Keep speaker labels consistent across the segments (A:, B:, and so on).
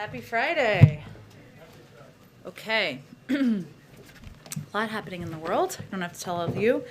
A: Happy Friday. Okay. A lot happening in the world. I don't have to tell all of you.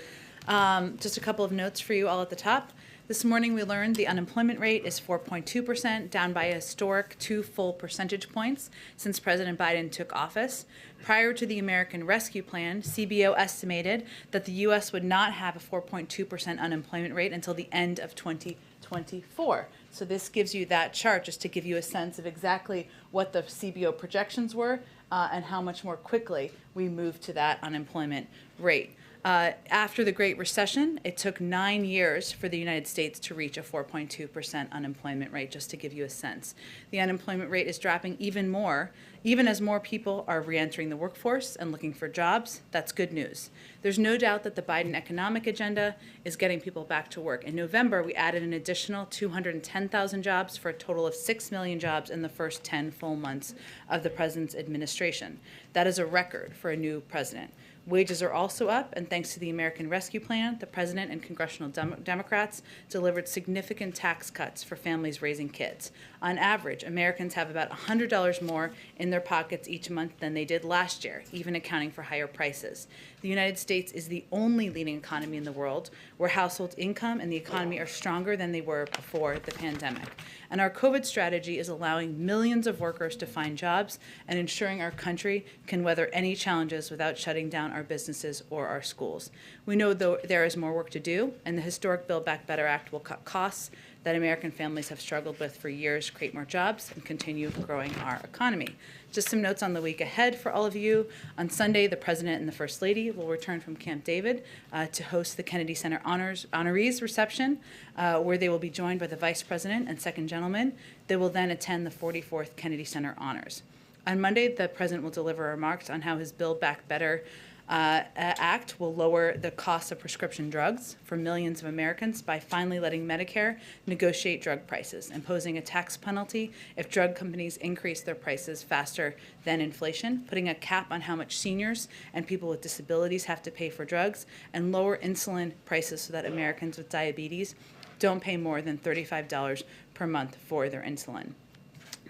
A: Just a couple of notes for you all at the top. This morning we learned the unemployment rate is 4.2%, down by a historic 2 full percentage points since President Biden took office. Prior to the American Rescue Plan, CBO estimated that the U.S. would not have a 4.2% unemployment rate until the end of 2024. So this gives you that chart just to give you a sense of exactly what the CBO projections were and how much more quickly we moved to that unemployment rate. After the Great Recession, it took 9 years for the United States to reach a 4.2% unemployment rate, just to give you a sense. The unemployment rate is dropping even more, even as more people are reentering the workforce and looking for jobs. That's good news. There's no doubt that the Biden economic agenda is getting people back to work. In November, we added an additional 210,000 jobs for a total of 6 million jobs in the first 10 full months of the president's administration. That is a record for a new president. Wages are also up, and thanks to the American Rescue Plan, the president and congressional Democrats delivered significant tax cuts for families raising kids. On average, Americans have about $100 more in their pockets each month than they did last year, even accounting for higher prices. The United States is the only leading economy in the world where household income and the economy are stronger than they were before the pandemic. And our COVID strategy is allowing millions of workers to find jobs and ensuring our country can weather any challenges without shutting down our businesses or our schools. We know, though, there is more work to do, and the historic Build Back Better Act will cut costs that American families have struggled with for years, create more jobs, and continue growing our economy. Just some notes on the week ahead for all of you. On Sunday, the President and the First Lady will return from Camp David to host the Kennedy Center Honorees Reception, where they will be joined by the Vice President and Second Gentleman. They will then attend the 44th Kennedy Center Honors. On Monday, the President will deliver remarks on how his Build Back Better Act will lower the cost of prescription drugs for millions of Americans by finally letting Medicare negotiate drug prices, imposing a tax penalty if drug companies increase their prices faster than inflation, putting a cap on how much seniors and people with disabilities have to pay for drugs, and lower insulin prices so that Americans with diabetes don't pay more than $35 per month for their insulin.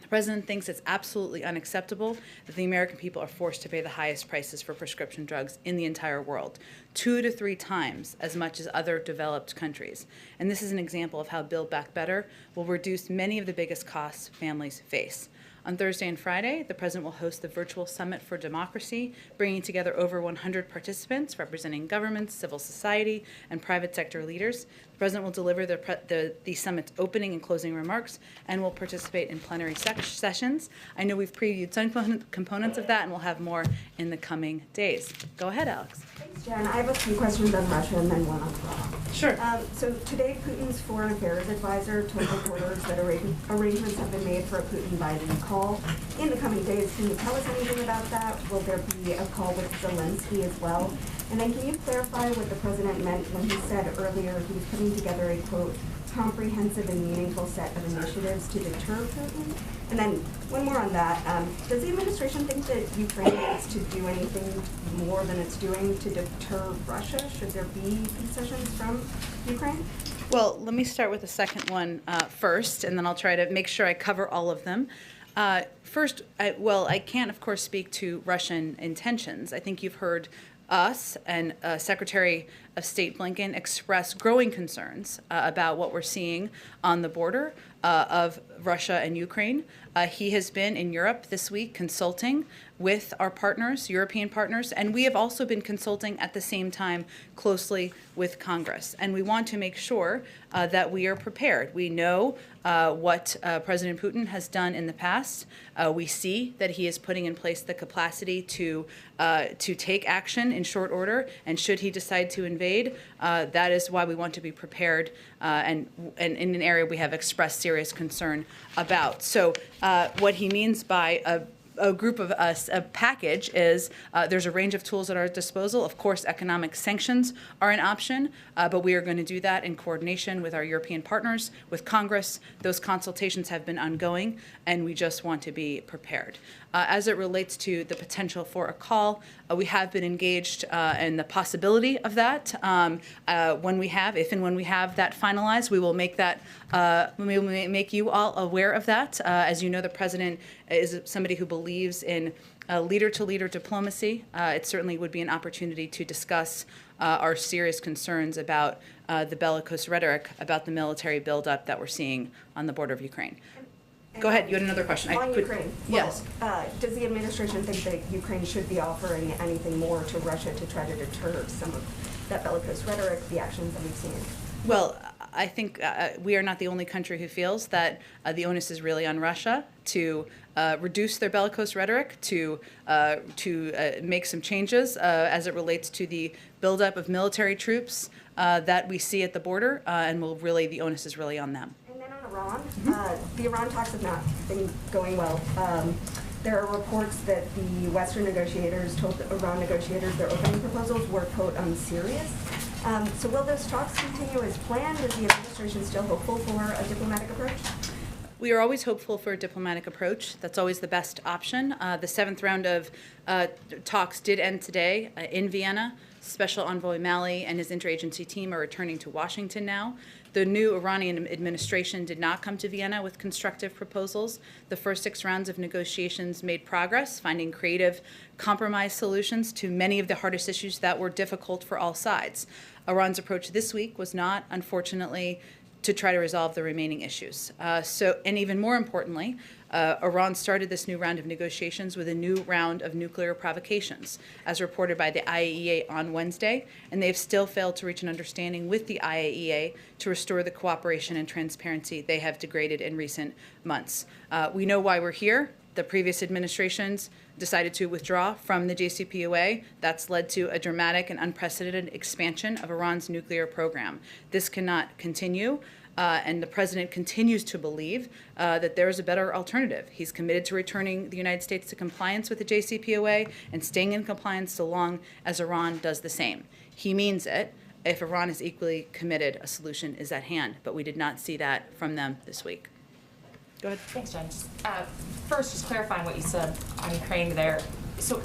A: The President thinks it's absolutely unacceptable that the American people are forced to pay the highest prices for prescription drugs in the entire world, 2 to 3 times as much as other developed countries. And this is an example of how Build Back Better will reduce many of the biggest costs families face. On Thursday and Friday, the President will host the Virtual Summit for Democracy, bringing together over 100 participants representing governments, civil society, and private sector leaders. The President will deliver the summit's opening and closing remarks and will participate in plenary sessions. I know we've previewed some components of that, and we'll have more in the coming days. Go ahead, Alex.
B: Thanks, Jen. I have a few questions on Russia and then one on Iran.
A: Sure.
B: So today, Putin's foreign affairs advisor told reporters that arrangements have been made for a Putin-Biden call in the coming days. Can you tell us anything about that? Will there be a call with Zelensky as well? And then can you clarify what the president meant when he said earlier he was putting together a, quote, comprehensive and meaningful set of initiatives to deter Putin? And then one more on that. Does the administration think that Ukraine needs to do anything more than it's doing to deter Russia? Should there be concessions from Ukraine?
A: Well, let me start with the second one first, and then I'll try to make sure I cover all of them. First, I can't, of course, speak to Russian intentions. I think you've heard us and Secretary of State Blinken express growing concerns about what we're seeing on the border of Russia and Ukraine. He has been in Europe this week consulting with our partners, European partners, and we have also been consulting at the same time closely with Congress. And we want to make sure that we are prepared. We know what President Putin has done in the past. We see that he is putting in place the capacity to take action in short order, and should he decide to invade, that is why we want to be prepared and in an area we have expressed serious concern about. So what he means by a group of us, a package is there's a range of tools at our disposal. Of course, economic sanctions are an option, but we are going to do that in coordination with our European partners, with Congress. Those consultations have been ongoing, and we just want to be prepared. As it relates to the potential for a call, we have been engaged in the possibility of that. If and when we have that finalized, we will make that. We will make you all aware of that. As you know, the president is somebody who believes in leader-to-leader diplomacy. It certainly would be an opportunity to discuss our serious concerns about the bellicose rhetoric about the military buildup that we're seeing on the border of Ukraine. Go ahead. You had another question.
B: On Ukraine.
A: Yes.
B: Does the administration think that Ukraine should be offering anything more to Russia to try to deter some of that bellicose rhetoric, the actions that we've seen?
A: Well, I think we are not the only country who feels that the onus is really on Russia to reduce their bellicose rhetoric, to make some changes as it relates to the buildup of military troops that we see at the border, and the onus is really on them.
B: Iran. The Iran talks have not been going well. There are reports that the Western negotiators told the Iran negotiators their opening proposals were, quote, unserious. So will those talks continue as planned? Is the administration still hopeful for a diplomatic approach?
A: We are always hopeful for a diplomatic approach. That's always the best option. The seventh round of talks did end today in Vienna. Special Envoy Malley and his interagency team are returning to Washington now. The new Iranian administration did not come to Vienna with constructive proposals. The first 6 rounds of negotiations made progress, finding creative compromise solutions to many of the hardest issues that were difficult for all sides. Iran's approach this week was not, unfortunately, to try to resolve the remaining issues. And even more importantly, Iran started this new round of negotiations with a new round of nuclear provocations, as reported by the IAEA on Wednesday, and they've still failed to reach an understanding with the IAEA to restore the cooperation and transparency they have degraded in recent months. We know why we're here. The previous administrations decided to withdraw from the JCPOA. That's led to a dramatic and unprecedented expansion of Iran's nuclear program. This cannot continue. And the president continues to believe that there is a better alternative. He's committed to returning the United States to compliance with the JCPOA and staying in compliance so long as Iran does the same. He means it. If Iran is equally committed, a solution is at hand. But we did not see that from them this week. Go ahead.
C: Thanks, Jen. First, just clarifying what you said on Ukraine there. So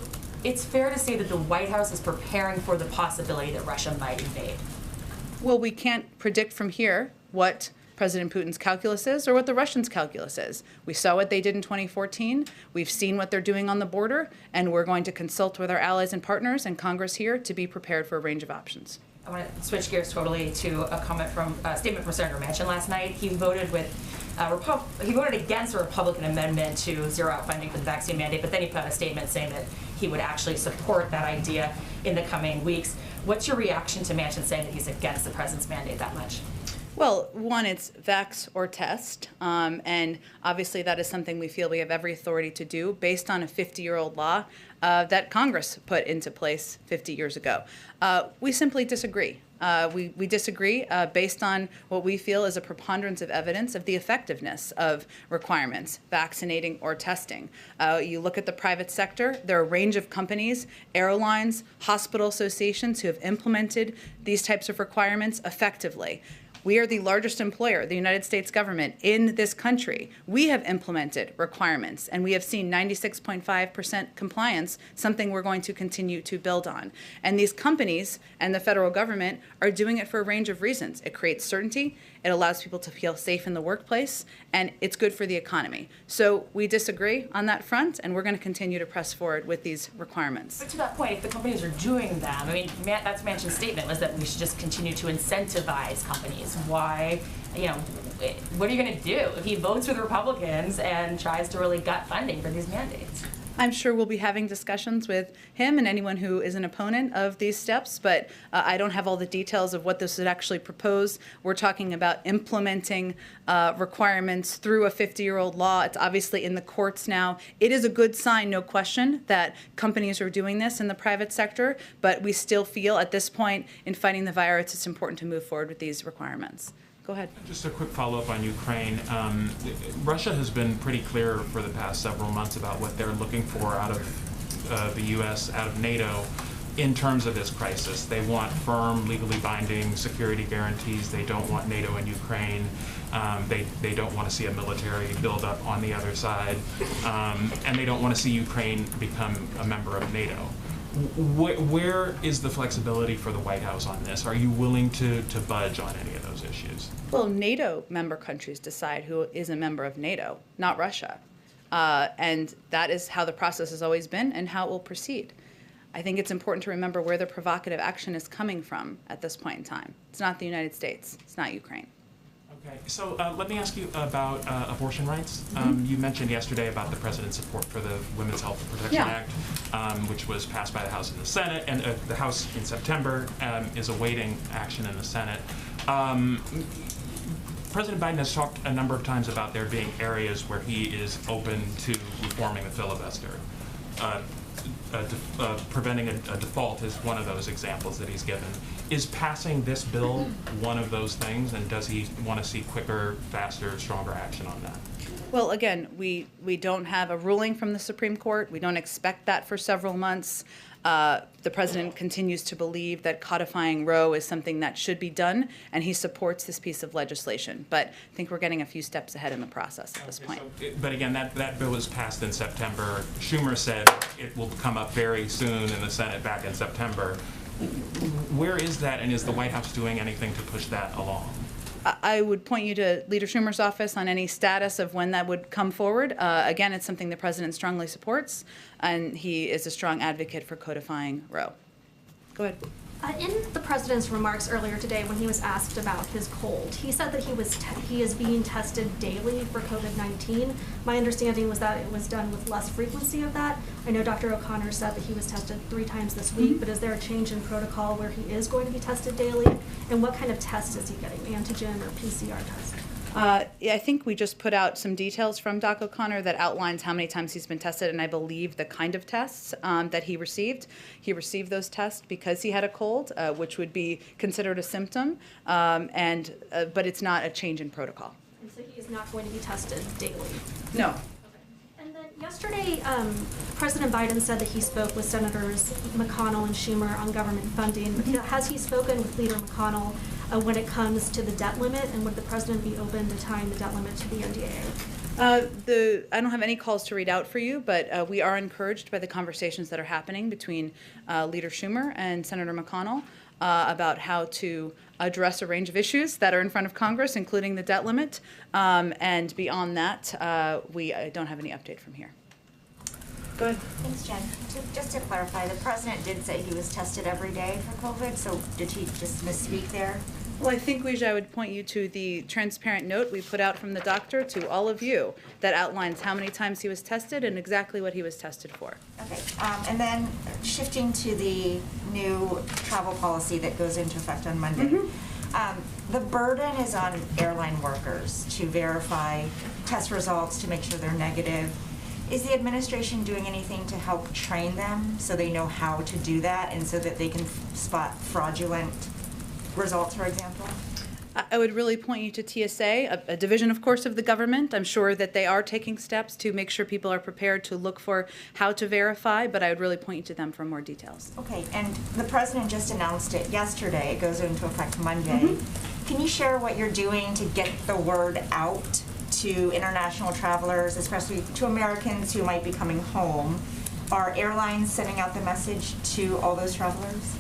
C: it's fair to say that the White House is preparing for the possibility that Russia might invade.
A: Well, we can't predict from here what President Putin's calculus is or what the Russians' calculus is. We saw what they did in 2014. We've seen what they're doing on the border, and we're going to consult with our allies and partners and Congress here to be prepared for a range of options.
C: I want to switch gears totally to a statement from Senator Manchin last night. He voted against a Republican amendment to zero out funding for the vaccine mandate, but then he put out a statement saying that he would actually support that idea in the coming weeks. What's your reaction to Manchin saying that he's against the president's mandate that much?
A: Well, one, it's vax or test, and obviously that is something we feel we have every authority to do based on a 50-year-old law that Congress put into place 50 years ago. We simply disagree. We disagree based on what we feel is a preponderance of evidence of the effectiveness of requirements, vaccinating or testing. You look at the private sector, there are a range of companies, airlines, hospital associations who have implemented these types of requirements effectively. We are the largest employer, the United States government, in this country. We have implemented requirements, and we have seen 96.5% compliance, something we're going to continue to build on. And these companies and the federal government are doing it for a range of reasons. It creates certainty, it allows people to feel safe in the workplace, and it's good for the economy. So we disagree on that front, and we're going to continue to press forward with these requirements.
C: But to that point, if the companies are doing them, I mean, that's Manchin's statement, was that we should just continue to incentivize companies. Why, what are you going to do if he votes with Republicans and tries to really gut funding for these mandates?
A: I'm sure we'll be having discussions with him and anyone who is an opponent of these steps, but I don't have all the details of what this would actually propose. We're talking about implementing requirements through a 50-year-old law. It's obviously in the courts now. It is a good sign, no question, that companies are doing this in the private sector, but we still feel at this point in fighting the virus, it's important to move forward with these requirements. Go ahead.
D: Just a quick follow-up on Ukraine. Russia has been pretty clear for the past several months about what they're looking for out of the U.S., out of NATO, in terms of this crisis. They want firm, legally binding security guarantees. They don't want NATO in Ukraine. They don't want to see a military buildup on the other side. And they don't want to see Ukraine become a member of NATO. Where is the flexibility for the White House on this? Are you willing to budge on any of those issues?
A: Well, NATO member countries decide who is a member of NATO, not Russia. And that is how the process has always been and how it will proceed. I think it's important to remember where the provocative action is coming from at this point in time. It's not the United States. It's not Ukraine.
D: Okay, so let me ask you about abortion rights. You mentioned yesterday about the president's support for the Women's Health Protection Act, which was passed by the House and the Senate, and the House in September is awaiting action in the Senate. President Biden has talked a number of times about there being areas where he is open to reforming the filibuster. Preventing a default is one of those examples that he's given. Is passing this bill one of those things, and does he want to see quicker, faster, stronger action on that?
A: Well, again, we don't have a ruling from the Supreme Court. We don't expect that for several months. The president continues to believe that codifying Roe is something that should be done, and he supports this piece of legislation. But I think we're getting a few steps ahead in the process at this point.
D: But again, that bill was passed in September. Schumer said it will come up very soon in the Senate back in September. Where is that, and is the White House doing anything to push that along?
A: I would point you to Leader Schumer's office on any status of when that would come forward. Again, it's something the president strongly supports, and he is a strong advocate for codifying Roe. Go ahead.
E: In the president's remarks earlier today, when he was asked about his cold, he said that he is being tested daily for COVID-19. My understanding was that it was done with less frequency of that. I know Dr. O'Connor said that he was tested 3 times this week, but is there a change in protocol where he is going to be tested daily? And what kind of test is he getting, antigen or PCR test?
A: Yeah, I think we just put out some details from Doc O'Connor that outlines how many times he's been tested, and I believe the kind of tests that he received. He received those tests because he had a cold, which would be considered a symptom, but it's not a change in protocol.
E: And so he is not going to be tested daily?
A: No.
E: And then yesterday, President Biden said that he spoke with Senators McConnell and Schumer on government funding. Has he spoken with Leader McConnell when it comes to the debt limit, and would the president be open to tying the debt limit to the NDAA?
A: I don't have any calls to read out for you, but we are encouraged by the conversations that are happening between Leader Schumer and Senator McConnell about how to address a range of issues that are in front of Congress, including the debt limit. And beyond that, we don't have any update from here. Go ahead.
F: Thanks, Jen. Just to clarify, the president did say he was tested every day for COVID, so did he just misspeak there?
A: Well, I think, Weijia, I would point you to the transparent note we put out from the doctor to all of you that outlines how many times he was tested and exactly what he was tested for.
F: Okay, and then shifting to the new travel policy that goes into effect on Monday. The burden is on airline workers to verify test results to make sure they're negative. Is the administration doing anything to help train them so they know how to do that and so that they can spot fraudulent results, for example?
A: I would really point you to TSA, a division, of course, of the government. I'm sure that they are taking steps to make sure people are prepared to look for how to verify, but I would really point you to them for more details.
F: Okay, and the president just announced it yesterday. It goes into effect Monday. Can you share what you're doing to get the word out to international travelers, especially to Americans who might be coming home? Are airlines sending out the message to all those travelers?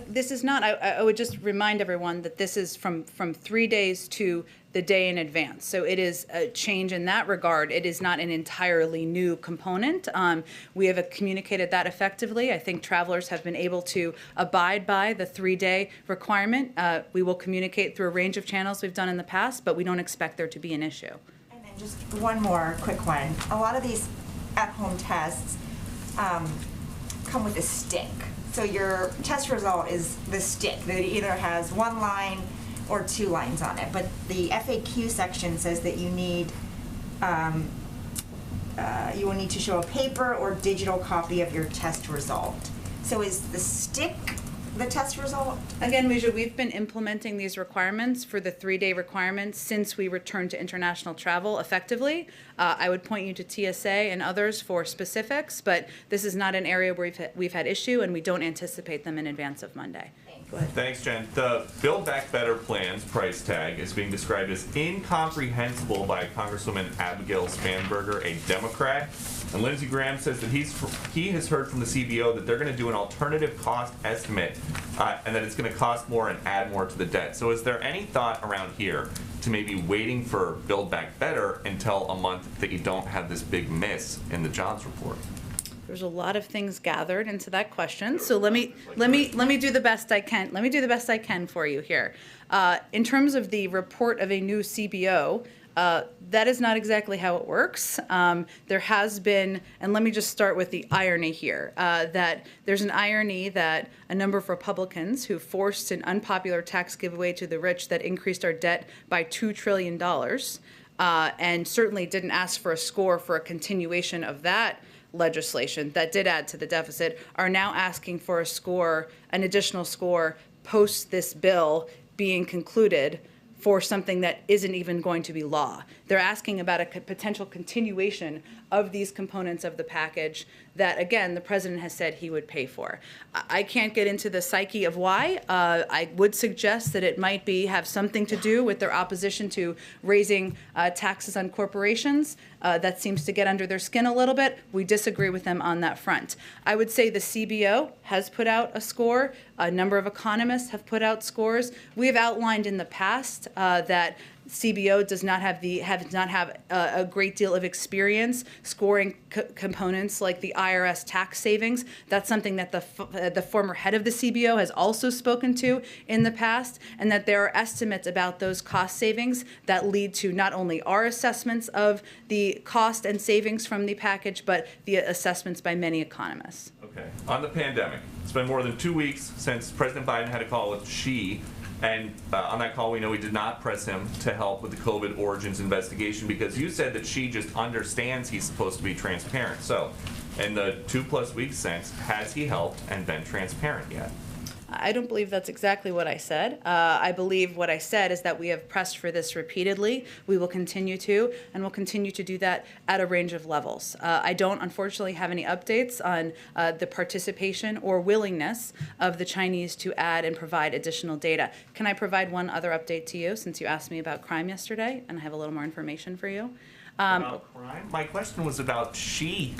A: This is not, I would just remind everyone that this is from 3 days to the day in advance. So it is a change in that regard. It is not an entirely new component. We have communicated that effectively. I think travelers have been able to abide by the 3-day requirement. We will communicate through a range of channels we've done in the past, but we don't expect there to be an issue.
F: And then just one more quick one. A lot of these at-home tests come with a stick. So your test result is the stick that either has 1 line or 2 lines on it. But the FAQ section says that you need, you will need to show a paper or digital copy of your test result. So is the stick the test result?
A: Again, we've been implementing these requirements for the 3-day requirements since we returned to international travel effectively. I would point you to TSA and others for specifics, but this is not an area where we've had issue, and we don't anticipate them in advance of Monday. Go ahead.
G: Thanks, Jen. The Build Back Better plan's price tag is being described as incomprehensible by Congresswoman Abigail Spanberger, a Democrat. And Lindsey Graham says that he has heard from the CBO that they're going to do an alternative cost estimate and that it's going to cost more and add more to the debt. So is there any thought around here to maybe waiting for Build Back Better until a month that you don't have this big miss in the jobs report?
A: There's a lot of things gathered into that question, so let me do the best I can. Let me do the best I can for you here. In terms of the report of a new CBO, that is not exactly how it works. There has been, and let me just start with the irony here, that there's an irony that a number of Republicans who forced an unpopular tax giveaway to the rich that increased our debt by $2 trillion, and certainly didn't ask for a score for a continuation of that legislation that did add to the deficit, are now asking for a score, an additional score, post this bill being concluded for something that isn't even going to be law. They're asking about a potential continuation of these components of the package that, again, the president has said he would pay for. I can't get into the psyche of why. I would suggest that it might have something to do with their opposition to raising taxes on corporations. That seems to get under their skin a little bit. We disagree with them on that front. I would say the CBO has put out a score. A number of economists have put out scores. We have outlined in the past that CBO does not have a great deal of experience scoring components like the IRS tax savings. That's something that the former head of the CBO has also spoken to in the past, and that there are estimates about those cost savings that lead to not only our assessments of the cost and savings from the package, but the assessments by many economists.
G: Okay. On the pandemic, it's been more than 2 weeks since President Biden had a call with Xi. And on that call, we know he did not press him to help with the COVID origins investigation because you said that Xi just understands he's supposed to be transparent. So, in the 2+ weeks since, has he helped and been transparent yet?
A: I don't believe that's exactly what I said. I believe what I said is that we have pressed for this repeatedly. We will continue to, and we'll continue to do that at a range of levels. I don't, unfortunately, have any updates on the participation or willingness of the Chinese to add and provide additional data. Can I provide one other update to you, since you asked me about crime yesterday, and I have a little more information for you?
G: About crime? My question was about Xi.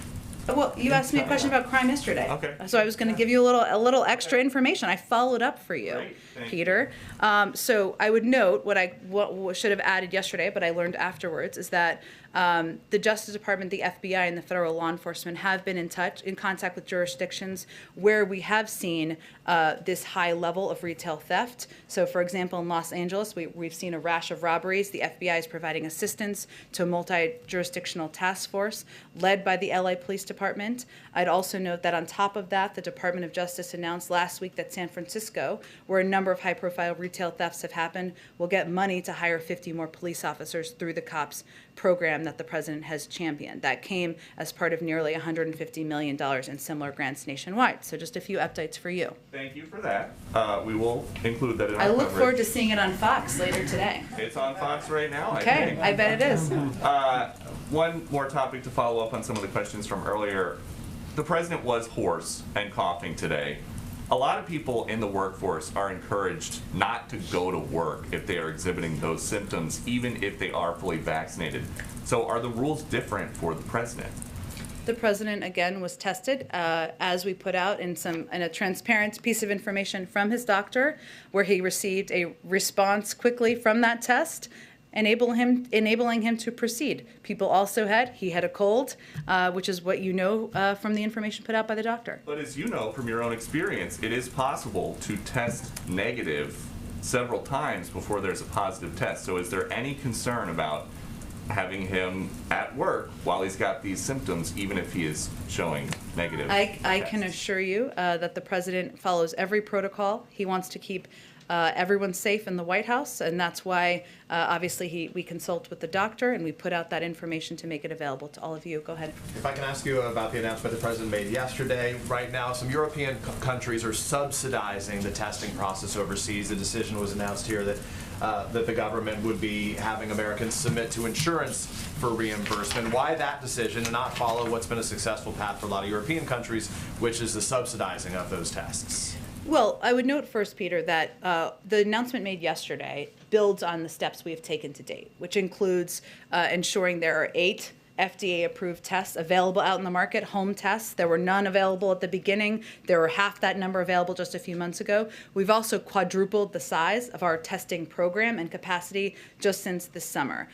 A: Well, you asked me a question about crime yesterday.
G: Okay.
A: So I was going to give you a little extra information. I followed up for you,
G: Great. Thank
A: Peter. So I would note what should have added yesterday, but I learned afterwards, is that the Justice Department, the FBI, and the federal law enforcement have been in contact with jurisdictions where we have seen this high level of retail theft. So, for example, in Los Angeles, we've seen a rash of robberies. The FBI is providing assistance to a multi-jurisdictional task force led by the LA Police Department. I'd also note that on top of that, the Department of Justice announced last week that San Francisco, where a number of high-profile retail thefts have happened, will get money to hire 50 more police officers through the COPS program that the president has championed. That came as part of nearly $150 million in similar grants nationwide. So just a few updates for you.
G: Thank you for that. We will include that in our
A: I look
G: coverage.
A: forward to seeing it on Fox later today.
G: It's on Fox right now, I
A: Okay,
G: think.
A: I bet it is.
G: One more topic to follow up on some of the questions from earlier. The president was hoarse and coughing today. A lot of people in the workforce are encouraged not to go to work if they are exhibiting those symptoms, even if they are fully vaccinated. So are the rules different for the president?
A: The president, again, was tested, as we put out in a transparent piece of information from his doctor, where he received a response quickly from that test, enabling him to proceed. People also he had a cold, which is what you know from the information put out by the doctor.
G: But as you know from your own experience, it is possible to test negative several times before there's a positive test. So is there any concern about having him at work while he's got these symptoms, even if he is showing negative
A: I can
G: tests?
A: assure you that the president follows every protocol. He wants to keep everyone's safe in the White House, and that's why obviously we consult with the doctor and we put out that information to make it available to all of you. Go ahead.
H: If I can ask you about the announcement the president made yesterday. Right now, some European countries are subsidizing the testing process overseas. The decision was announced here that that the government would be having Americans submit to insurance for reimbursement. Why that decision and not follow what's been a successful path for a lot of European countries, which is the subsidizing of those tests?
A: Well, I would note first, Peter, that the announcement made yesterday builds on the steps we have taken to date, which includes ensuring there are 8 FDA-approved tests available out in the market, home tests. There were none available at the beginning. There were half that number available just a few months ago. We've also quadrupled the size of our testing program and capacity just since this summer.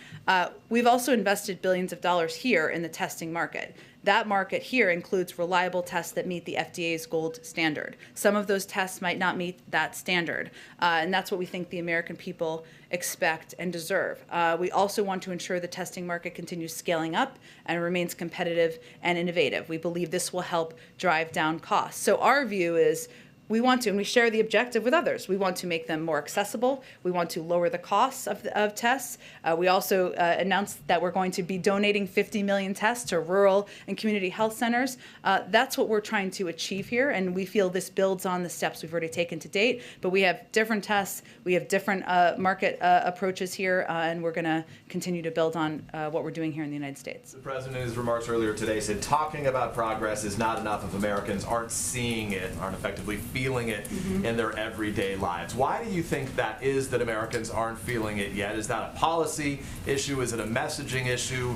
A: We've also invested billions of dollars here in the testing market. That market here includes reliable tests that meet the FDA's gold standard. Some of those tests might not meet that standard, and that's what we think the American people expect and deserve. We also want to ensure the testing market continues scaling up and remains competitive and innovative. We believe this will help drive down costs. So our view is we want to, and we share the objective with others, we want to make them more accessible. We want to lower the costs of tests. We also announced that we're going to be donating 50 million tests to rural and community health centers. That's what we're trying to achieve here, and we feel this builds on the steps we've already taken to date. But we have different tests, we have different market approaches here, and we're going to continue to build on what we're doing here in the United States.
H: The president, in his remarks earlier today, said talking about progress is not enough if Americans aren't seeing it, aren't effectively feeling it in their everyday lives. Why do you think that is that Americans aren't feeling it yet? Is that a policy issue? Is it a messaging issue?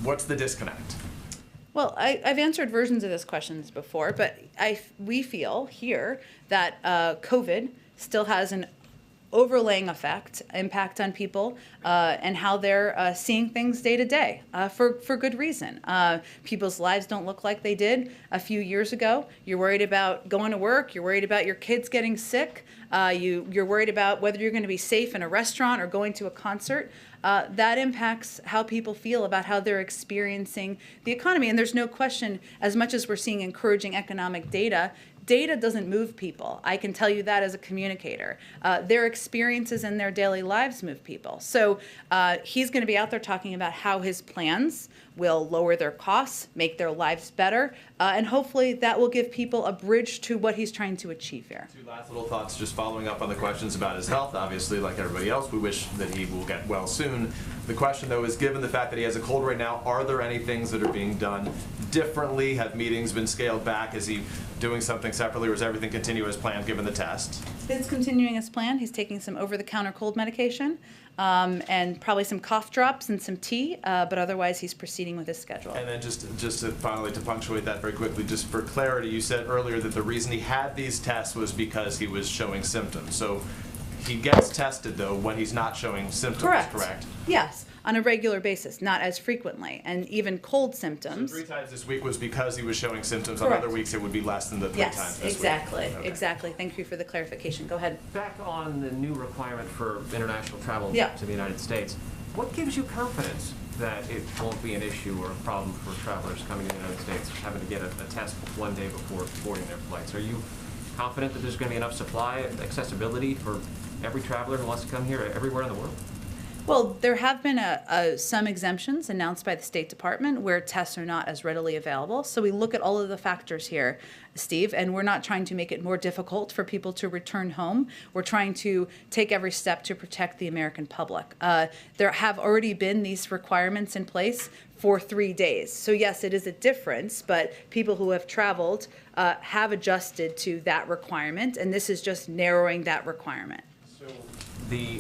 H: What's the disconnect?
A: Well, I've answered versions of this questions before, but we feel here that COVID still has an overlaying impact on people and how they're seeing things day to day for good reason. People's lives don't look like they did a few years ago. You're worried about going to work. You're worried about your kids getting sick. You're worried about whether you're going to be safe in a restaurant or going to a concert. That impacts how people feel about how they're experiencing the economy. And there's no question, as much as we're seeing encouraging economic data, data doesn't move people. I can tell you that as a communicator. Their experiences in their daily lives move people. So he's going to be out there talking about how his plans will lower their costs, make their lives better, and hopefully that will give people a bridge to what he's trying to achieve here.
H: 2 last little thoughts, just following up on the questions about his health. Obviously, like everybody else, we wish that he will get well soon. The question, though, is given the fact that he has a cold right now, are there any things that are being done differently? Have meetings been scaled back? Is he doing something separately, or is everything continue as planned given the test?
A: It's continuing as planned. He's taking some over-the-counter cold medication and probably some cough drops and some tea, but otherwise he's proceeding with his schedule.
H: And then just to finally, to punctuate that very quickly, just for clarity, you said earlier that the reason he had these tests was because he was showing symptoms. So he gets tested, though, when he's not showing symptoms, correct?
A: Yes, on a regular basis, not as frequently, and even cold symptoms.
H: So 3 times this week was because he was showing symptoms.
A: Correct.
H: On other weeks, it would be less than the 3 times
A: Yes,
H: this
A: exactly,
H: week. Okay.
A: exactly. Thank you for the clarification. Go ahead.
I: Back on the new requirement for international travel
A: Yeah.
I: to the United States, what gives you confidence that it won't be an issue or a problem for travelers coming to the United States having to get a test one day before boarding their flights? Are you confident that there's going to be enough supply, accessibility for every traveler who wants to come here everywhere in the world?
A: Well, there have been some exemptions announced by the State Department where tests are not as readily available. So we look at all of the factors here, Steve, and we're not trying to make it more difficult for people to return home. We're trying to take every step to protect the American public. There have already been these requirements in place for 3 days. So yes, it is a difference, but people who have traveled have adjusted to that requirement, and this is just narrowing that requirement.
I: So the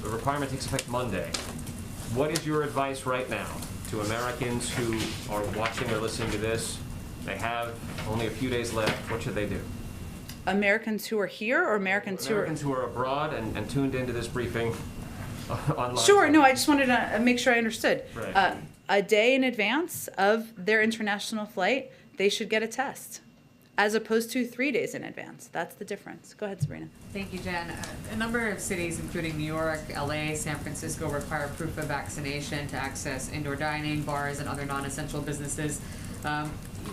I: requirement takes effect Monday. What is your advice right now to Americans who are watching or listening to this? They have only a few days left. What should they do?
A: Americans who are here or Americans
I: who are abroad and tuned into this briefing online?
A: Sure, no, I just wanted to make sure I understood.
I: Right.
A: A day in advance of their international flight, they should get a test, as opposed to 3 days in advance. That's the difference. Go ahead, Sabrina.
J: Thank you, Jen. A number of cities, including New York, LA, San Francisco, require proof of vaccination to access indoor dining, bars, and other non-essential businesses.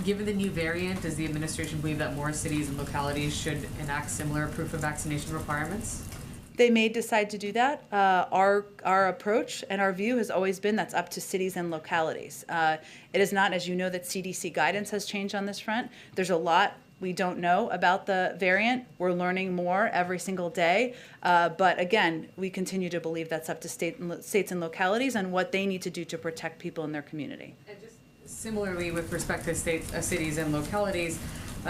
J: Given the new variant, does the administration believe that more cities and localities should enact similar proof of vaccination requirements?
A: They may decide to do that. Our approach and our view has always been that's up to cities and localities. It is not, as you know, that CDC guidance has changed on this front. There's a lot we don't know about the variant. We're learning more every single day. But again, we continue to believe that's up to states and localities and what they need to do to protect people in their community.
J: And just similarly, with respect to states, cities and localities,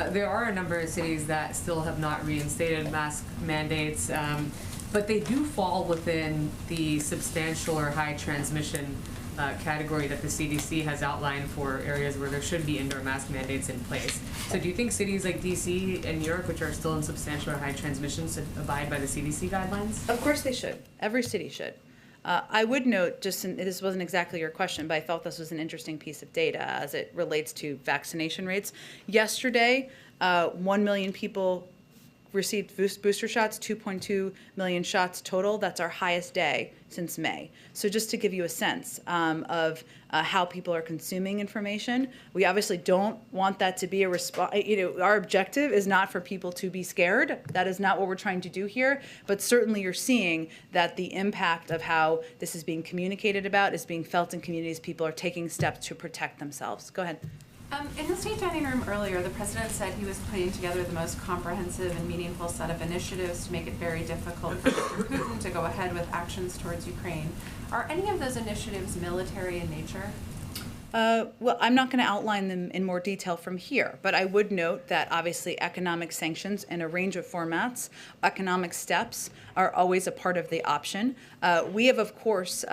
J: there are a number of cities that still have not reinstated mask mandates, but they do fall within the substantial or high transmission category that the CDC has outlined for areas where there should be indoor mask mandates in place. So do you think cities like DC and New York, which are still in substantial or high transmission, should abide by the CDC guidelines?
A: Of course they should. Every city should. I would note, this wasn't exactly your question, but I felt this was an interesting piece of data as it relates to vaccination rates. Yesterday, 1 million people received booster shots, 2.2 million shots total. That's our highest day since May. So just to give you a sense of how people are consuming information, we obviously don't want that to be a response. Our objective is not for people to be scared. That is not what we're trying to do here. But certainly you're seeing that the impact of how this is being communicated about is being felt in communities. People are taking steps to protect themselves. Go ahead.
K: In the state dining room earlier, the president said he was putting together the most comprehensive and meaningful set of initiatives to make it very difficult for Mr. Putin to go ahead with actions towards Ukraine. Are any of those initiatives military in nature?
A: Well, I'm not going to outline them in more detail from here, but I would note that obviously economic sanctions in a range of formats, economic steps are always a part of the option. We have, of course,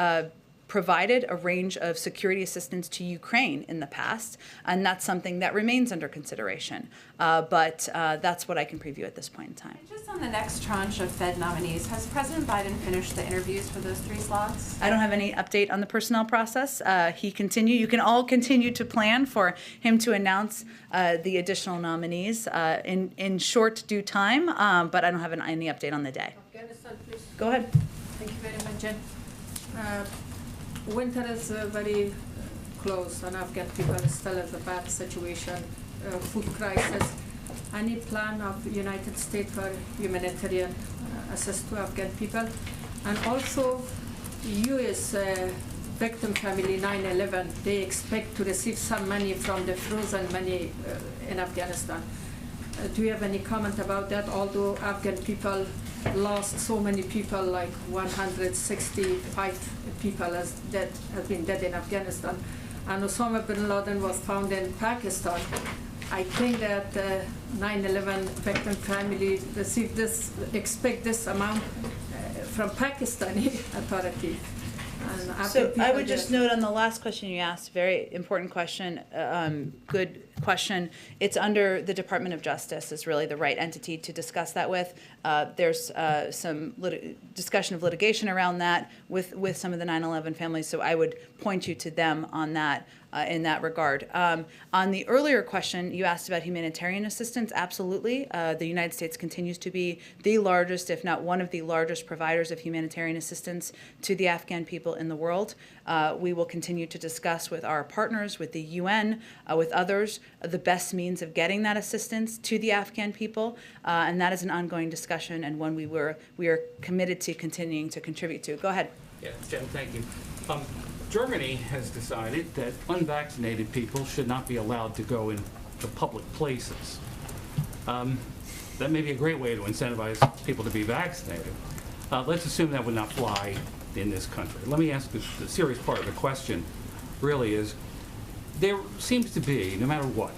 A: provided a range of security assistance to Ukraine in the past, and that's something that remains under consideration. But that's what I can preview at this point in time.
K: And just on the next tranche of Fed nominees, has President Biden finished the interviews for those 3 slots?
A: I don't have any update on the personnel process. You can all continue to plan for him to announce the additional nominees in short due time, but I don't have any update on the day.
L: Afghanistan, please.
A: Go ahead.
L: Thank you very much, Jen. Winter is very close, and Afghan people are still in a bad situation, food crisis. Any plan of the United States for humanitarian assist to Afghan people? And also, U.S. Victim family 9/11, they expect to receive some money from the frozen money in Afghanistan. Do you have any comment about that? Although Afghan people lost so many people, like 165 people have been dead in Afghanistan. And Osama bin Laden was found in Pakistan. I think that 9/11 victim family expect this amount from Pakistani authority.
A: So I would just note on the last question you asked, very important question, good question. It's under the Department of Justice is really the right entity to discuss that with. There's some discussion of litigation around that with some of the 9/11 families, so I would point you to them on that. In that regard. On the earlier question, you asked about humanitarian assistance. Absolutely. The United States continues to be the largest, if not one of the largest providers of humanitarian assistance to the Afghan people in the world. We will continue to discuss with our partners, with the UN, with others, the best means of getting that assistance to the Afghan people. And that is an ongoing discussion and one we are committed to continuing to contribute to. Go ahead.
M: Yeah, Jen, thank you. Germany has decided that unvaccinated people should not be allowed to go into public places. That may be a great way to incentivize people to be vaccinated. Let's assume that would not fly in this country. Let me ask the serious part of the question really is, there seems to be, no matter what,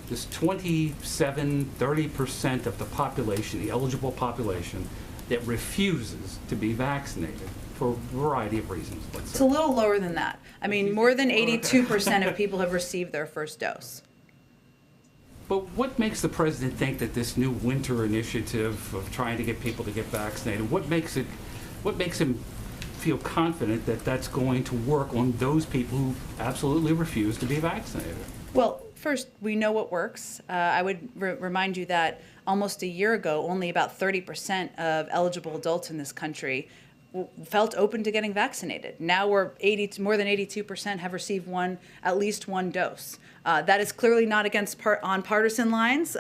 M: this 27–30% of the population, the eligible population, that refuses to be vaccinated for a variety of reasons.
A: It's a little lower than that. I mean, more than 82% of people have received their first dose.
M: But what makes the president think that this new winter initiative of trying to get people to get vaccinated, what makes him feel confident that that's going to work on those people who absolutely refuse to be vaccinated?
A: Well, first, we know what works. I would remind you that almost a year ago, only about 30% of eligible adults in this country felt open to getting vaccinated. Now we're more than 82% have received at least one dose. That is clearly not on partisan lines,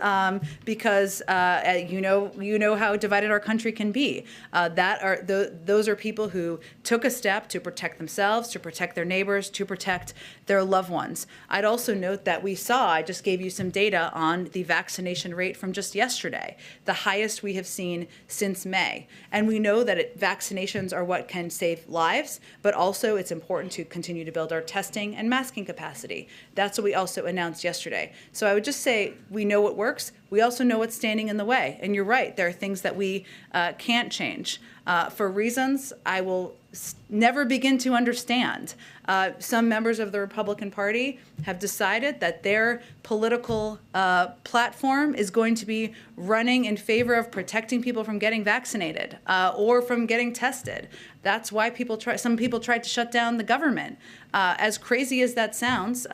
A: because you know how divided our country can be. Those are people who took a step to protect themselves, to protect their neighbors, to protect their loved ones. I'd also note that I just gave you some data on the vaccination rate from just yesterday, the highest we have seen since May. And we know that vaccinations are what can save lives, but also it's important to continue to build our testing and masking capacity. That's what we also announced yesterday. So I would just say we know what works. We also know what's standing in the way. And you're right, there are things that we can't change for reasons I will never begin to understand. Some members of the Republican Party have decided that their political platform is going to be running in favor of protecting people from getting vaccinated or from getting tested. That's why some people tried to shut down the government. As crazy as that sounds,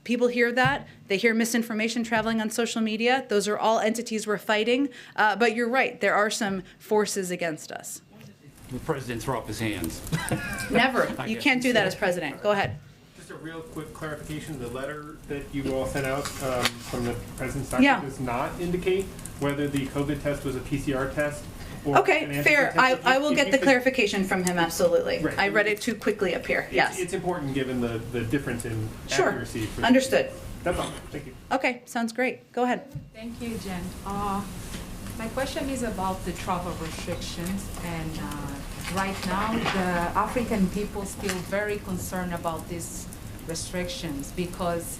A: people hear that. They hear misinformation traveling on social media. Those are all entities we're fighting. But you're right, there are some forces against us.
M: The president throw up his hands.
A: Never. You can't do that as president. Go ahead.
N: Just a real quick clarification. The letter that you all sent out from the president's
A: Yeah.
N: does not indicate whether the COVID test was a PCR test or
A: Okay,
N: an antigen
A: fair.
N: test.
A: I will
N: If
A: get
N: you
A: the
N: could-
A: clarification from him, absolutely.
N: Right.
A: I read it too quickly up here. Yes.
N: It's important given the difference in
A: Sure.
N: accuracy. For
A: Understood.
N: That's all. Thank you.
A: Okay, sounds great. Go ahead.
O: Thank you, Jen. My question is about the travel restrictions, and right now the African people still very concerned about these restrictions because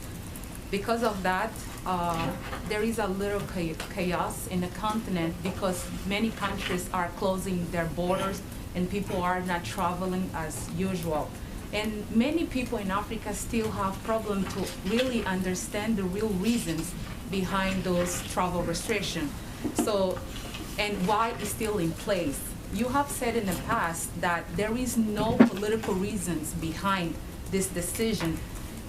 O: of that there is a little chaos in the continent because many countries are closing their borders and people are not traveling as usual. And many people in Africa still have problem to really understand the real reasons behind those travel restrictions. So, and why it's still in place. You have said in the past that there is no political reasons behind this decision.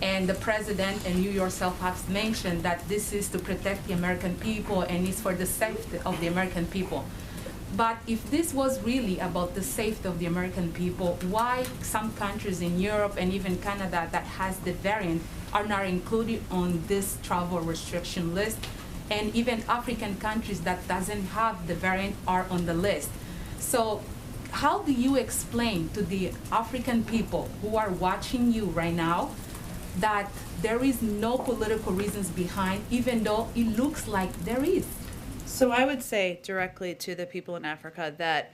O: And the president and you yourself have mentioned that this is to protect the American people and it's for the safety of the American people. But if this was really about the safety of the American people, why some countries in Europe and even Canada that has the variant are not included on this travel restriction list? And even African countries that doesn't have the variant are on the list. So how do you explain to the African people who are watching you right now that there is no political reasons behind, even though it looks like there is?
A: So I would say directly to the people in Africa that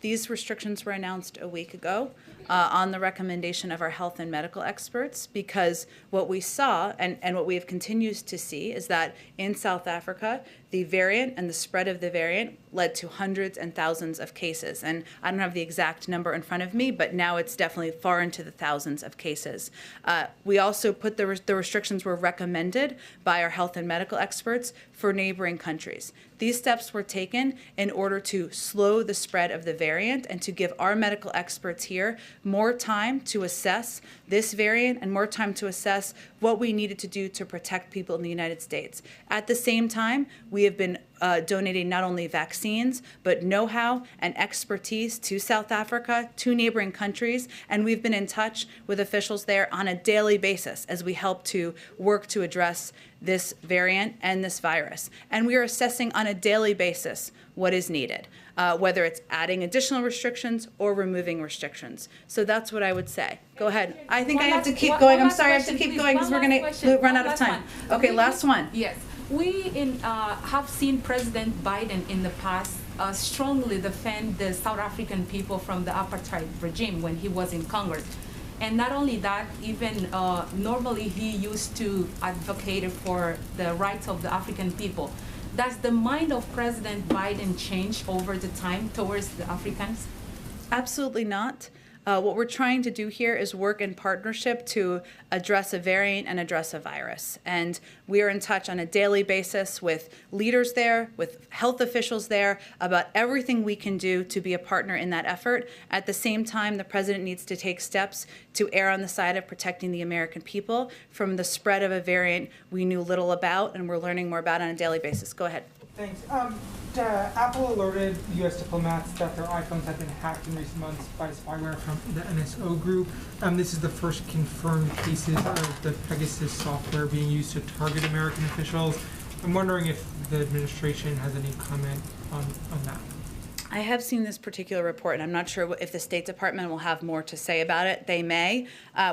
A: these restrictions were announced a week ago on the recommendation of our health and medical experts, because what we saw and what we have continued to see is that in South Africa, the variant and the spread of the variant led to hundreds and thousands of cases. And I don't have the exact number in front of me, but now it's definitely far into the thousands of cases. We also put the restrictions were recommended by our health and medical experts for neighboring countries. These steps were taken in order to slow the spread of the variant and to give our medical experts here more time to assess this variant and more time to assess what we needed to do to protect people in the United States. At the same time, we have been donating not only vaccines, but know-how and expertise to South Africa, to neighboring countries, and we've been in touch with officials there on a daily basis as we help to work to address this variant and this virus. And we are assessing on a daily basis what is needed, whether it's adding additional restrictions or removing restrictions. So that's what I would say. Go ahead. I think I have to keep going. I'm sorry, I have to keep going because we're going to run out of time. Okay, last one.
O: Yes. We have seen President Biden in the past strongly defend the South African people from the apartheid regime when he was in Congress. And not only that, even normally he used to advocate for the rights of the African people. Does the mind of President Biden change over the time towards the Africans?
A: Absolutely not. What we're trying to do here is work in partnership to address a variant and address a virus. And we are in touch on a daily basis with leaders there, with health officials there, about everything we can do to be a partner in that effort. At the same time, the president needs to take steps to err on the side of protecting the American people from the spread of a variant we knew little about and we're learning more about on a daily basis. Go ahead.
P: Thanks. Apple alerted U.S. diplomats that their iPhones have been hacked in recent months by spyware from the NSO group. This is the first confirmed cases of the Pegasus software being used to target American officials. I'm wondering if the administration has any comment on that.
A: I have seen this particular report, and I'm not sure if the State Department will have more to say about it. They may.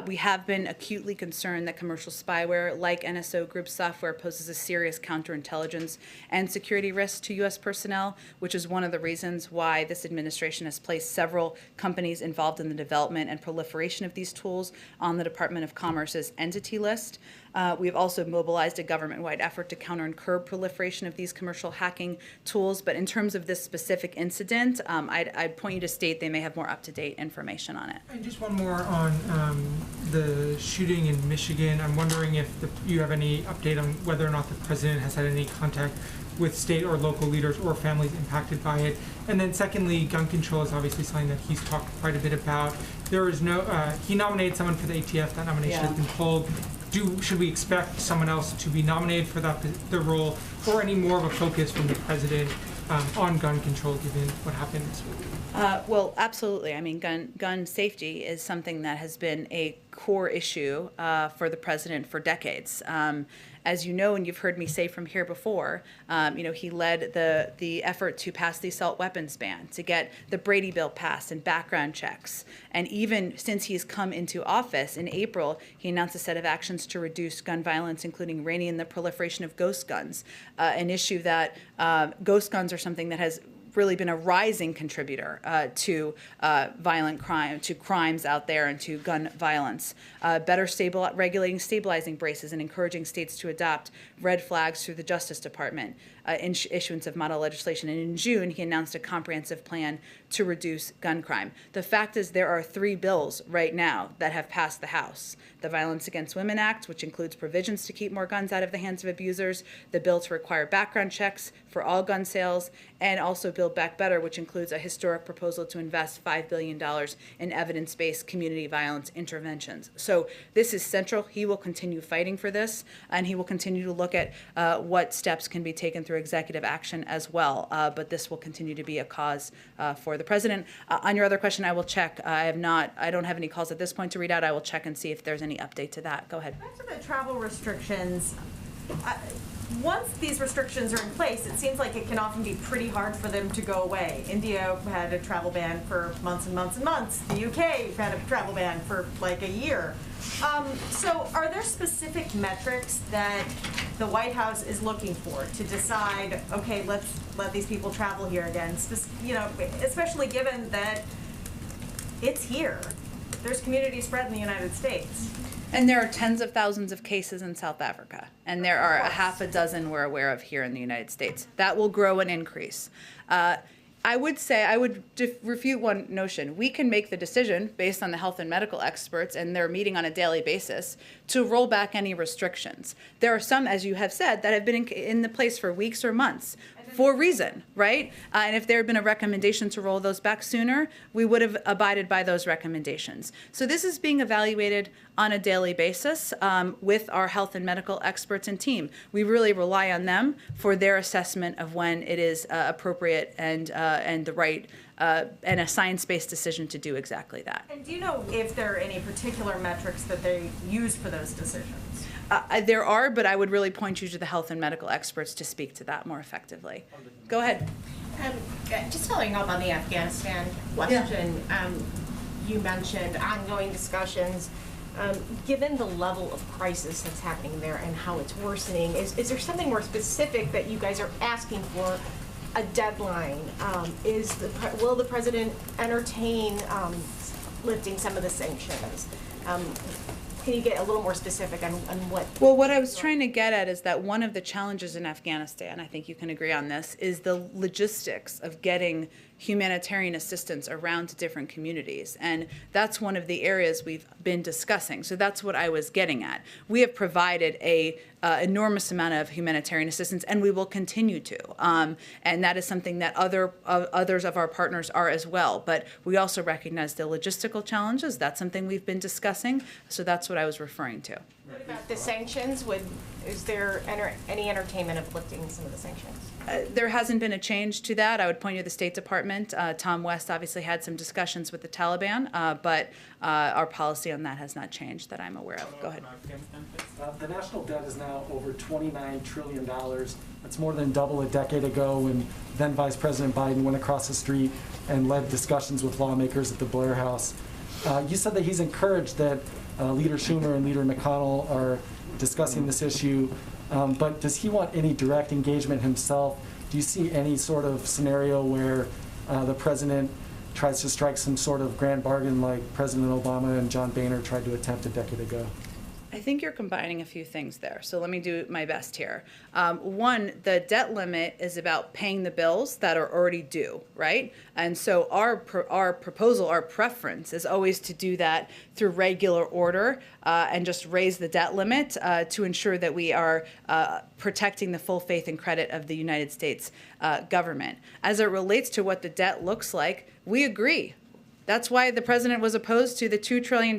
A: We have been acutely concerned that commercial spyware, like NSO Group software, poses a serious counterintelligence and security risk to U.S. personnel, which is one of the reasons why this administration has placed several companies involved in the development and proliferation of these tools on the Department of Commerce's entity list. We have also mobilized a government-wide effort to counter and curb proliferation of these commercial hacking tools. But in terms of this specific incident, I'd point you to State. They may have more up-to-date information on it.
P: And just one more on the shooting in Michigan. I'm wondering if you have any update on whether or not the president has had any contact with state or local leaders or families impacted by it. And then secondly, gun control is obviously something that he's talked quite a bit about. There is no, he nominated someone for the ATF. That nomination has been pulled. Should we expect someone else to be nominated for the role, or any more of a focus from the president on gun control, given what happened this week?
A: Well, absolutely. I mean, gun safety is something that has been a core issue for the president for decades. As you know, and you've heard me say from here before, he led the effort to pass the assault weapons ban, to get the Brady Bill passed and background checks. And even since he's come into office in April, he announced a set of actions to reduce gun violence, including reining in the proliferation of ghost guns, an issue that ghost guns are something that has really been a rising contributor to violent crime, to crimes out there, and to gun violence. Better regulating stabilizing braces and encouraging states to adopt red flags through the Justice Department, issuance of model legislation. And in June, he announced a comprehensive plan to reduce gun crime. The fact is there are 3 bills right now that have passed the House. The Violence Against Women Act, which includes provisions to keep more guns out of the hands of abusers, the bill to require background checks for all gun sales, and also Build Back Better, which includes a historic proposal to invest $5 billion in evidence-based community violence interventions. So this is central. He will continue fighting for this, and he will continue to look at what steps can be taken through executive action as well. But this will continue to be a cause for the president. On your other question, I will check. I don't have any calls at this point to read out. I will check and see if there's any update to that. Go ahead.
Q: Back to the travel restrictions. Once these restrictions are in place, it seems like it can often be pretty hard for them to go away. India had a travel ban for months and months and months. The UK had a travel ban for like a year. So are there specific metrics that the White House is looking for to decide, okay, let's let these people travel here again? Especially given that it's here. There's community spread in the United States.
A: And there are tens of thousands of cases in South Africa, and there are a half a dozen we're aware of here in the United States. That will grow and increase. I would refute one notion. We can make the decision based on the health and medical experts, and they're meeting on a daily basis, to roll back any restrictions. There are some, as you have said, that have been in the place for weeks or months for a reason, right? And if there had been a recommendation to roll those back sooner, we would have abided by those recommendations. So this is being evaluated on a daily basis with our health and medical experts and team. We really rely on them for their assessment of when it is appropriate and the right and a science-based decision to do exactly that.
Q: And do you know if there are any particular metrics that they use for those decisions?
A: There are, but I would really point you to the health and medical experts to speak to that more effectively. Go ahead.
R: Just following up on the Afghanistan question, you mentioned ongoing discussions. Given the level of crisis that's happening there and how it's worsening, is there something more specific that you guys are asking for? A deadline? Will the president entertain lifting some of the sanctions? Can you get a little more specific on what?
A: Well, what I was trying to get at is that one of the challenges in Afghanistan, I think you can agree on this, is the logistics of getting humanitarian assistance around to different communities. And that's one of the areas we've been discussing. So that's what I was getting at. We have provided a enormous amount of humanitarian assistance, and we will continue to. And that is something that others of our partners are as well. But we also recognize the logistical challenges. That's something we've been discussing. So that's what I was referring to.
R: What about the sanctions? Is there any entertainment of lifting some of the sanctions?
A: There hasn't been a change to that. I would point you to the State Department. Tom West obviously had some discussions with the Taliban, but our policy on that has not changed that I'm aware of. Go ahead.
S: The national debt is now over $29 trillion. That's more than double a decade ago when then Vice President Biden went across the street and led discussions with lawmakers at the Blair House. You said that he's encouraged that Leader Schumer and Leader McConnell are discussing this issue, but does he want any direct engagement himself? Do you see any sort of scenario where the president tries to strike some sort of grand bargain like President Obama and John Boehner tried to attempt a decade ago?
A: I think you're combining a few things there, so let me do my best here. One, the debt limit is about paying the bills that are already due, right? And so our proposal, our preference is always to do that through regular order and just raise the debt limit to ensure that we are protecting the full faith and credit of the United States government. As it relates to what the debt looks like, we agree. That's why the president was opposed to the $2 trillion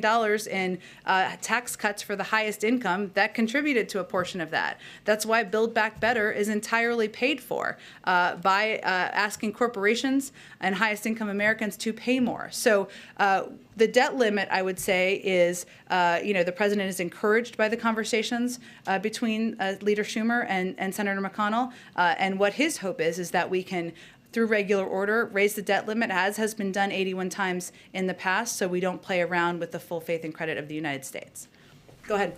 A: in tax cuts for the highest income that contributed to a portion of that. That's why Build Back Better is entirely paid for by asking corporations and highest income Americans to pay more. So the debt limit, I would say, is, the president is encouraged by the conversations between Leader Schumer and Senator McConnell. And what his hope is that we can, through regular order, raise the debt limit, as has been done 81 times in the past, so we don't play around with the full faith and credit of the United States. Go ahead.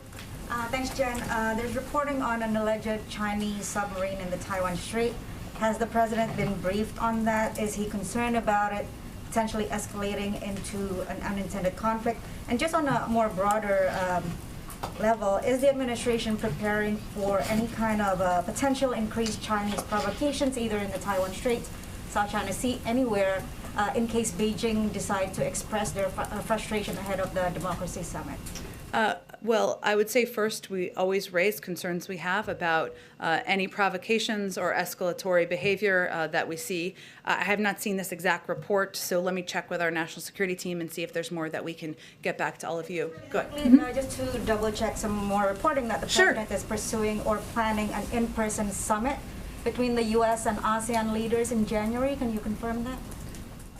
T: Thanks, Jen. There's reporting on an alleged Chinese submarine in the Taiwan Strait. Has the president been briefed on that? Is he concerned about it potentially escalating into an unintended conflict? And just on a more broader level, is the administration preparing for any kind of potential increased Chinese provocations, either in the Taiwan Strait, South China Sea, anywhere, in case Beijing decide to express their frustration ahead of the Democracy Summit?
A: Well, I would say first, we always raise concerns we have about any provocations or escalatory behavior that we see. I have not seen this exact report, so let me check with our national security team and see if there's more that we can get back to all of you. Go ahead.
T: Just to double check some more reporting that the president is pursuing or planning an in-person summit between the U.S. and ASEAN leaders in January. Can you confirm that?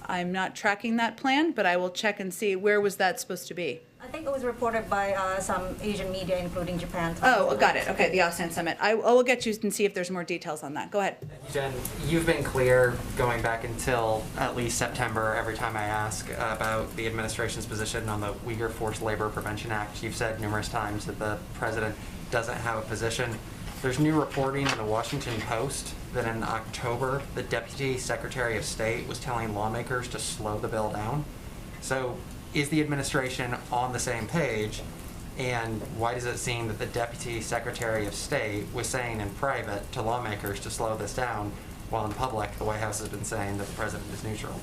A: I'm not tracking that plan, but I will check and see. Where was that supposed to be?
T: I think it was reported by some Asian media, including Japan.
A: Oh, got it. Okay, the ASEAN Summit. I will get you and see if there's more details on that. Go ahead.
U: Jen, you've been clear going back until at least September every time I ask about the administration's position on the Uyghur Forced Labor Prevention Act. You've said numerous times that the president doesn't have a position. There's new reporting in the Washington Post that in October, the Deputy Secretary of State was telling lawmakers to slow the bill down. So is the administration on the same page? And why does it seem that the Deputy Secretary of State was saying in private to lawmakers to slow this down, while in public, the White House has been saying that the president is neutral?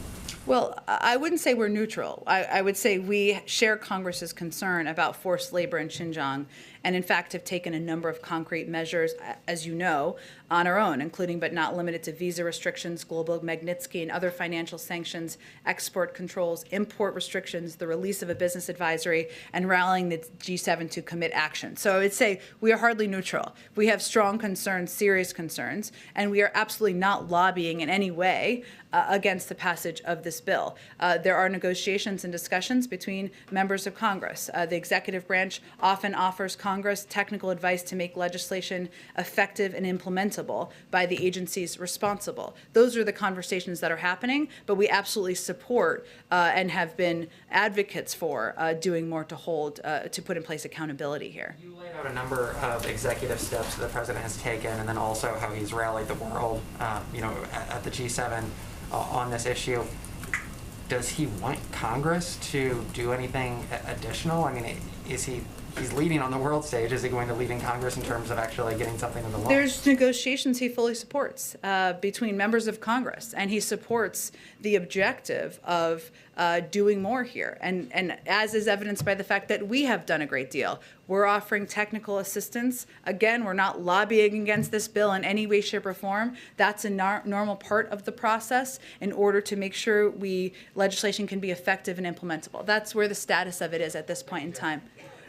A: Well, I wouldn't say we're neutral. I would say we share Congress's concern about forced labor in Xinjiang, and in fact have taken a number of concrete measures, as you know, on our own, including but not limited to visa restrictions, global Magnitsky and other financial sanctions, export controls, import restrictions, the release of a business advisory, and rallying the G7 to commit action. So I would say we are hardly neutral. We have strong concerns, serious concerns, and we are absolutely not lobbying in any way against the passage of this bill. There are negotiations and discussions between members of Congress. The executive branch often offers Congress technical advice to make legislation effective and implementable by the agencies responsible. Those are the conversations that are happening, but we absolutely support and have been advocates for doing more to put in place accountability here.
U: You laid out a number of executive steps that the president has taken, and then also how he's rallied the world, at the G7 on this issue. Does he want Congress to do anything additional? I mean, he's leading on the world stage. Is he going to lead in Congress in terms of actually getting something in the law?
A: There's negotiations he fully supports between members of Congress, and he supports the objective of doing more here. And as is evidenced by the fact that we have done a great deal. We're offering technical assistance. Again, we're not lobbying against this bill in any way, shape, or form. That's a normal part of the process in order to make sure legislation can be effective and implementable. That's where the status of it is at this point in time.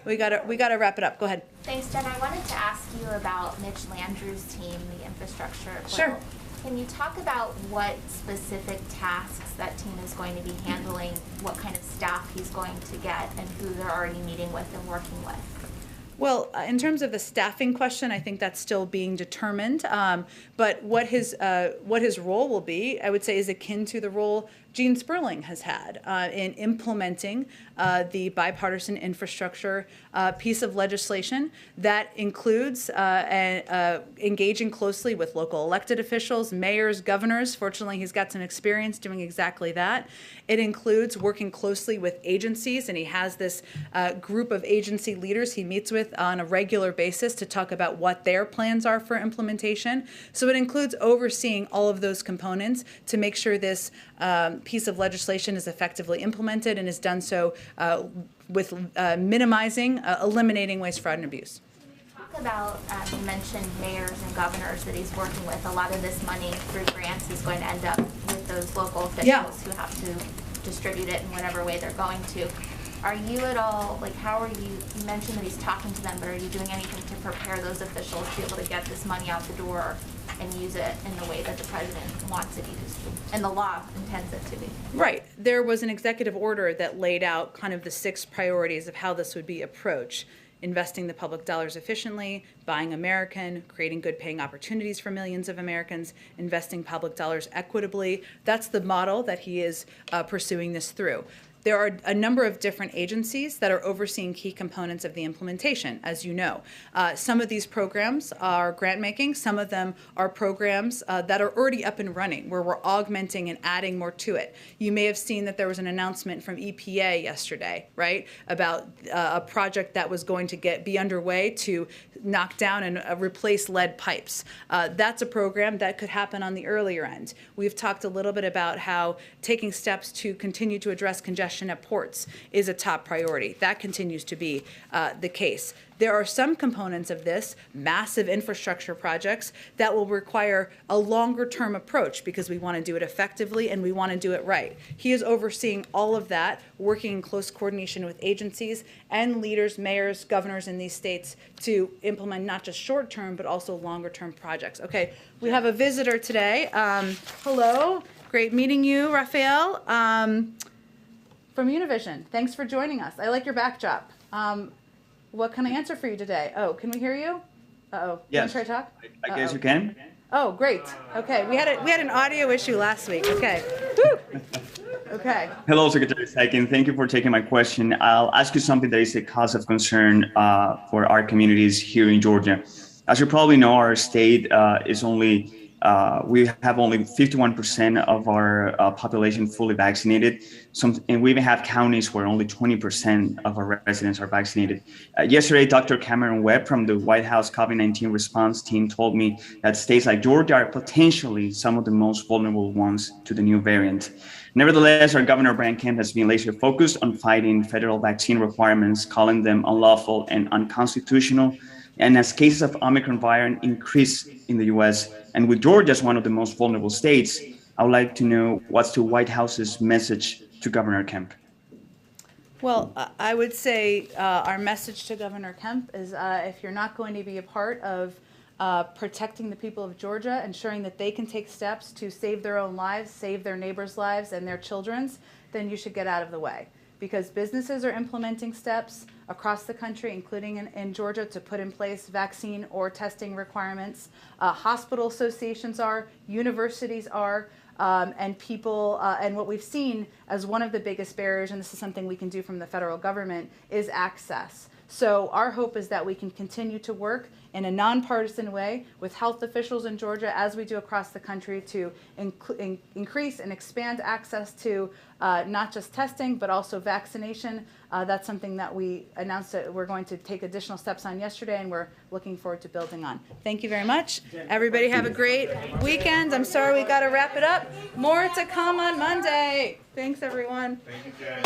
A: we gotta wrap it up. Go ahead.
B: Thanks, Jen. I wanted to ask you about Mitch Landrieu's team, the infrastructure bill.
A: Sure.
B: Can you talk about what specific tasks that team is going to be handling, what kind of staff he's going to get, and who they're already meeting with and working with?
A: Well, in terms of the staffing question, I think that's still being determined. But what his role will be, I would say, is akin to the role Gene Sperling has had in implementing the bipartisan infrastructure piece of legislation that includes engaging closely with local elected officials, mayors, governors. Fortunately, he's got some experience doing exactly that. It includes working closely with agencies, and he has this group of agency leaders he meets with on a regular basis to talk about what their plans are for implementation. So it includes overseeing all of those components to make sure this piece of legislation is effectively implemented and is done so with eliminating waste, fraud, and abuse.
B: Talk about, you mentioned mayors and governors that he's working with. A lot of this money through grants is going to end up with those local officials who have to distribute it in whatever way they're going to. Are you at all, like, how are you mentioned that he's talking to them, but are you doing anything to prepare those officials to be able to get this money out the door and use it in the way that the president wants it used and the law intends it to be?
A: Right. There was an executive order that laid out kind of the 6 priorities of how this would be approached. Investing the public dollars efficiently, buying American, creating good paying opportunities for millions of Americans, investing public dollars equitably. That's the model that he is pursuing this through. There are a number of different agencies that are overseeing key components of the implementation, as you know. Some of these programs are grant making. Some of them are programs that are already up and running, where we're augmenting and adding more to it. You may have seen that there was an announcement from EPA yesterday, right, about a project that was going to be underway to knock down and replace lead pipes. That's a program that could happen on the earlier end. We've talked a little bit about how taking steps to continue to address congestion at ports is a top priority. That continues to be the case. There are some components of this, massive infrastructure projects, that will require a longer-term approach because we want to do it effectively and we want to do it right. He is overseeing all of that, working in close coordination with agencies and leaders, mayors, governors in these states to implement not just short-term but also longer-term projects. Okay, we have a visitor today. Hello, great meeting you, Raphael. From Univision. Thanks for joining us. I like your backdrop. What can I answer for you today? Oh, can we hear you? Uh-oh.
V: Yes.
A: Can you try to talk?
V: I guess you can.
A: Oh, great. Okay. We had an audio issue last week. Okay. Woo! Okay.
V: Hello, Secretary Psaki. Thank you for taking my question. I'll ask you something that is a cause of concern for our communities here in Georgia. As you probably know, our state is only we have only 51% of our population fully vaccinated. And we even have counties where only 20% of our residents are vaccinated. Yesterday, Dr. Cameron Webb from the White House COVID-19 response team told me that states like Georgia are potentially some of the most vulnerable ones to the new variant. Nevertheless, our Governor Brian Kemp has been laser focused on fighting federal vaccine requirements, calling them unlawful and unconstitutional. And as cases of Omicron variant increase in the U.S., and with Georgia as one of the most vulnerable states, I would like to know what's the White House's message to Governor Kemp.
A: Well, I would say our message to Governor Kemp is if you're not going to be a part of protecting the people of Georgia, ensuring that they can take steps to save their own lives, save their neighbors' lives and their children's, then you should get out of the way. Because businesses are implementing steps across the country, including in Georgia, to put in place vaccine or testing requirements. Hospital associations are, universities are, and people, and what we've seen as one of the biggest barriers, and this is something we can do from the federal government, is access. So our hope is that we can continue to work in a nonpartisan way with health officials in Georgia, as we do across the country, to increase and expand access to not just testing, but also vaccination. That's something that we announced that we're going to take additional steps on yesterday, and we're looking forward to building on. Thank you very much. Everybody have a great weekend. I'm sorry we got to wrap it up. More to come on Monday. Thanks, everyone.
G: Thank you, Jen.